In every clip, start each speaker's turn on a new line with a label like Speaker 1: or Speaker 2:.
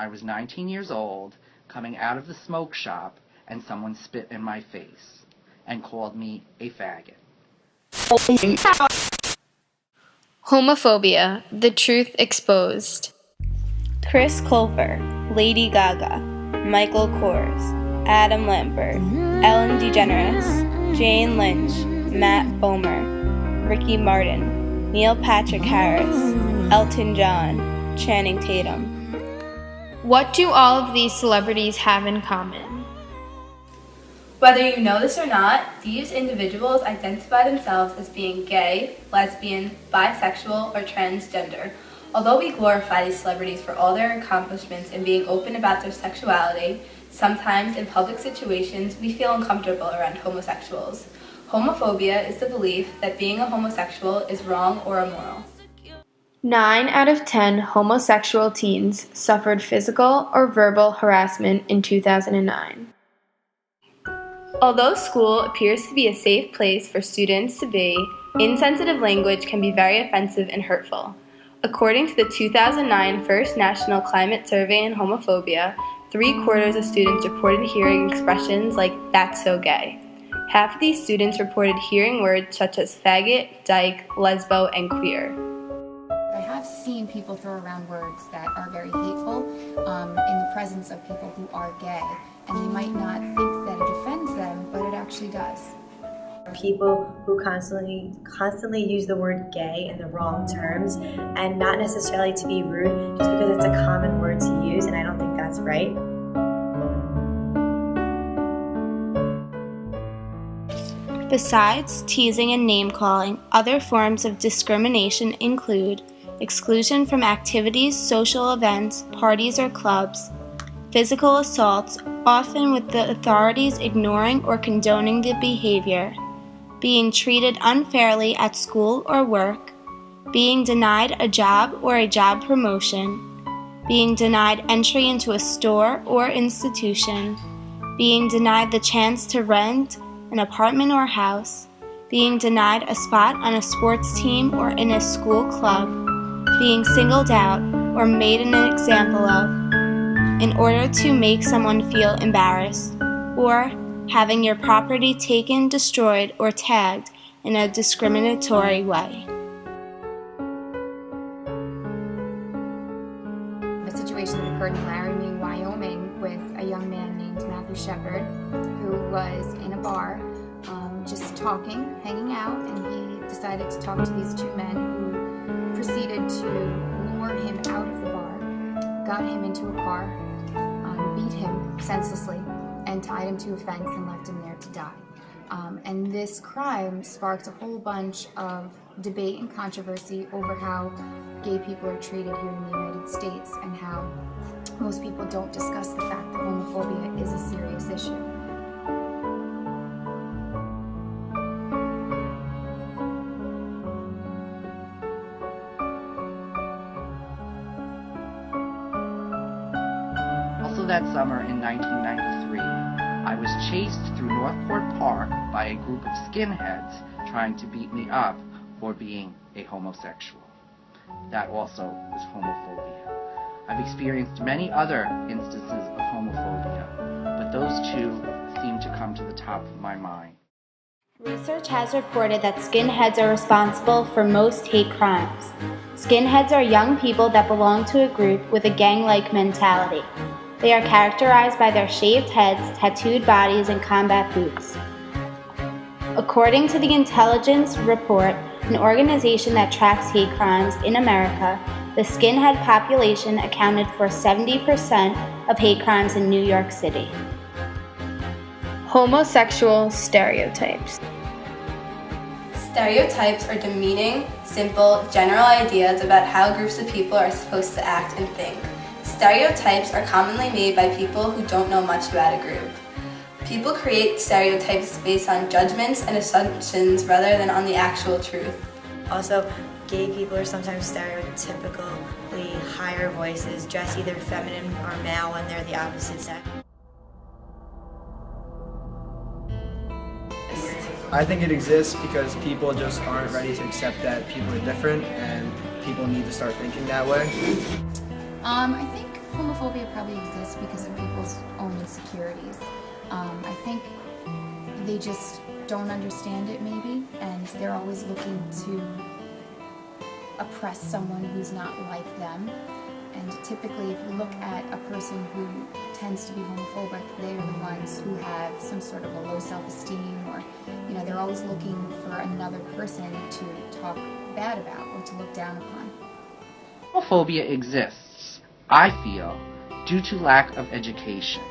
Speaker 1: I was 19 years old, coming out of the smoke shop, and someone spit in my face and called me a faggot.
Speaker 2: Homophobia, the truth exposed.
Speaker 3: Chris Colfer, Lady Gaga, Michael Kors, Adam Lambert, Ellen DeGeneres, Jane Lynch, Matt Bomer, Ricky Martin, Neil Patrick Harris, Elton John, Channing Tatum.
Speaker 2: What do all of these celebrities have in common?
Speaker 3: Whether you know this or not, these individuals identify themselves as being gay, lesbian, bisexual, or transgender. Although we glorify these celebrities for all their accomplishments and being open about their sexuality, sometimes in public situations we feel uncomfortable around homosexuals. Homophobia is the belief that being a homosexual is wrong or immoral.
Speaker 2: 9 out of 10 homosexual teens suffered physical or verbal harassment in 2009.
Speaker 3: Although school appears to be a safe place for students to be, insensitive language can be very offensive and hurtful. According to the 2009 First National Climate Survey on Homophobia, 3/4 of students reported hearing expressions like, "that's so gay." Half of these students reported hearing words such as faggot, dyke, lesbo, and queer.
Speaker 4: I have seen people throw around words that are very hateful in the presence of people who are gay, and they might not think that it offends them, but it actually does.
Speaker 5: People who constantly use the word gay in the wrong terms, and not necessarily to be rude, just because it's a common word to use, and I don't think that's right.
Speaker 3: Besides teasing and name-calling, other forms of discrimination include exclusion from activities, social events, parties, or clubs, physical assaults, often with the authorities ignoring or condoning the behavior, being treated unfairly at school or work, being denied a job or a job promotion, being denied entry into a store or institution, being denied the chance to rent an apartment or house, being denied a spot on a sports team or in a school club, being singled out or made an example of in order to make someone feel embarrassed, or having your property taken, destroyed, or tagged in a discriminatory way.
Speaker 4: A situation that occurred in Laramie, Wyoming, with a young man named Matthew Shepard, who was in a bar, just talking, hanging out, and he decided to talk to these two men who proceeded to lure him out of the bar, got him into a car, beat him senselessly, and tied him to a fence and left him there to die. And this crime sparked a whole bunch of debate and controversy over how gay people are treated here in the United States, and how most people don't discuss the fact that homophobia is a serious issue.
Speaker 1: That summer in 1993, I was chased through Northport Park by a group of skinheads trying to beat me up for being a homosexual. That also was homophobia. I've experienced many other instances of homophobia, but those two seem to come to the top of my mind.
Speaker 3: Research has reported that skinheads are responsible for most hate crimes. Skinheads are young people that belong to a group with a gang-like mentality. They are characterized by their shaved heads, tattooed bodies, and combat boots. According to the Intelligence Report, an organization that tracks hate crimes in America, the skinhead population accounted for 70% of hate crimes in New York City.
Speaker 2: Homosexual stereotypes.
Speaker 3: Stereotypes are demeaning, simple, general ideas about how groups of people are supposed to act and think. Stereotypes are commonly made by people who don't know much about a group. People create stereotypes based on judgments and assumptions rather than on the actual truth.
Speaker 5: Also, gay people are sometimes stereotypically higher voices, dress either feminine or male when they're the opposite sex.
Speaker 6: I think it exists because people just aren't ready to accept that people are different, and people need to start thinking that way.
Speaker 4: I think homophobia probably exists because of people's own insecurities. I think they just don't understand it maybe, and they're always looking to oppress someone who's not like them. And typically, if you look at a person who tends to be homophobic, they are the ones who have some sort of a low self-esteem, or they're always looking for another person to talk bad about or to look down upon.
Speaker 1: Homophobia exists, I feel, due to lack of education.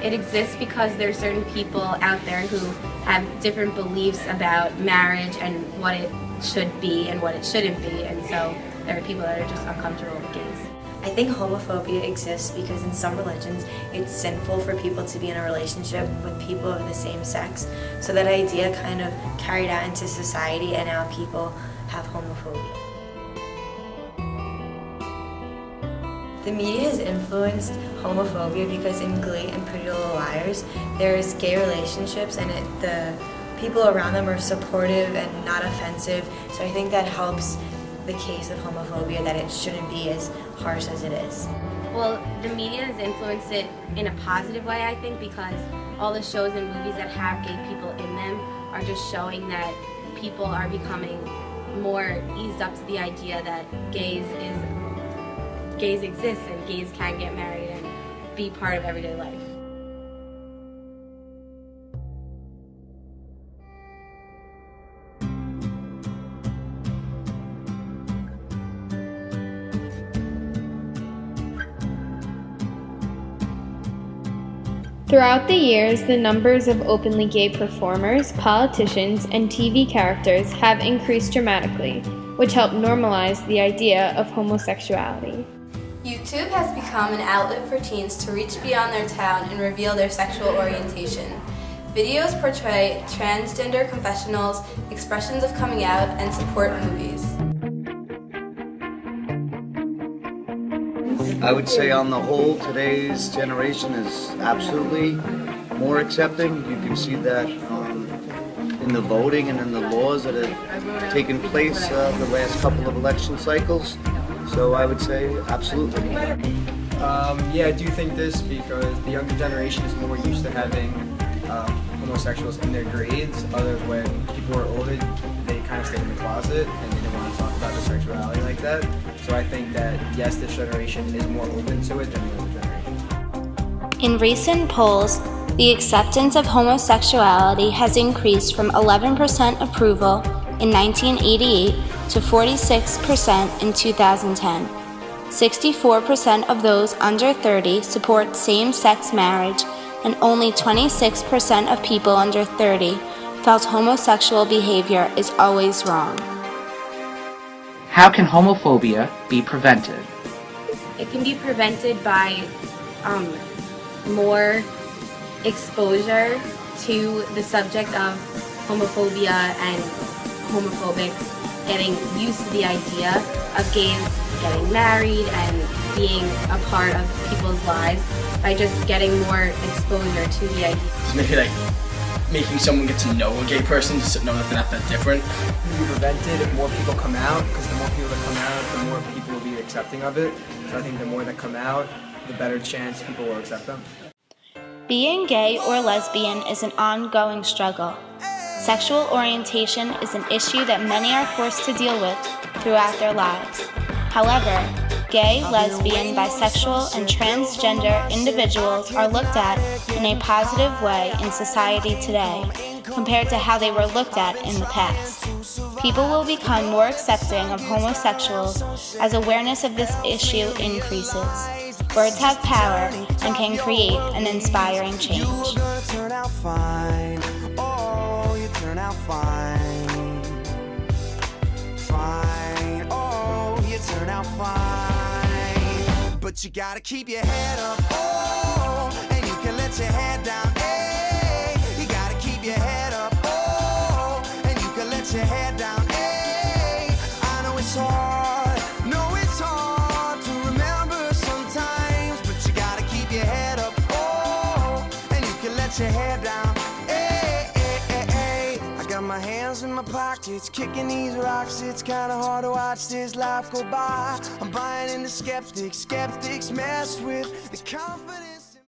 Speaker 7: It exists because there's certain people out there who have different beliefs about marriage and what it should be and what it shouldn't be, and so there are people that are just uncomfortable with gays.
Speaker 5: I think homophobia exists because in some religions it's sinful for people to be in a relationship with people of the same sex. So that idea kind of carried out into society, and now people have homophobia. The media has influenced homophobia because in Glee and Pretty Little Liars, there's gay relationships and the people around them are supportive and not offensive. So I think that helps the case of homophobia, that it shouldn't be as harsh as it is.
Speaker 7: Well, the media has influenced it in a positive way, I think, because all the shows and movies that have gay people in them are just showing that people are becoming more eased up to the idea that gays exist and gays can get married and be part of everyday life.
Speaker 2: Throughout the years, the numbers of openly gay performers, politicians, and TV characters have increased dramatically, which helped normalize the idea of homosexuality.
Speaker 3: YouTube has become an outlet for teens to reach beyond their town and reveal their sexual orientation. Videos portray transgender confessionals, expressions of coming out, and support movies.
Speaker 8: I would say on the whole, today's generation is absolutely more accepting. You can see that in the voting and in the laws that have taken place the last couple of election cycles. So I would say absolutely.
Speaker 6: Yeah, I do think this because the younger generation is more used to having homosexuals in their grades. Other when people are older, they kind of stay in the closet and they don't want to talk about their sexuality like that. So I think that yes, this generation is more open to it than the older generation.
Speaker 3: In recent polls, the acceptance of homosexuality has increased from 11% approval in 1988 to 46% in 2010. 64% of those under 30 support same-sex marriage, and only 26% of people under 30 felt homosexual behavior is always wrong.
Speaker 1: How can homophobia be prevented?
Speaker 7: It can be prevented by more exposure to the subject of homophobia and homophobics getting used to the idea of gays getting married and being a part of people's lives by just getting more exposure to the idea.
Speaker 9: Maybe like making someone get to know a gay person, just to know that they're not that different.
Speaker 6: It can be prevented if more people come out, because the more people that come out, the more people will be accepting of it. So I think the more that come out, the better chance people will accept them.
Speaker 3: Being gay or lesbian is an ongoing struggle. Sexual orientation is an issue that many are forced to deal with throughout their lives. However, gay, lesbian, bisexual, and transgender individuals are looked at in a positive way in society today compared to how they were looked at in the past. People will become more accepting of homosexuals as awareness of this issue increases. Words have power and can create an inspiring change.
Speaker 10: Turn out fine, fine, oh, you turn out fine, but you gotta keep your head up, oh, and you can let your head down, hey, you gotta keep your head up, oh, and you can let your head down, hey, I know it's hard to remember sometimes, but you gotta keep your head up, oh, and you can let your head down. My hands hands in my pockets, kicking these rocks. It's kinda hard to watch this life go by. I'm buying into skeptics, skeptics mess with the confidence.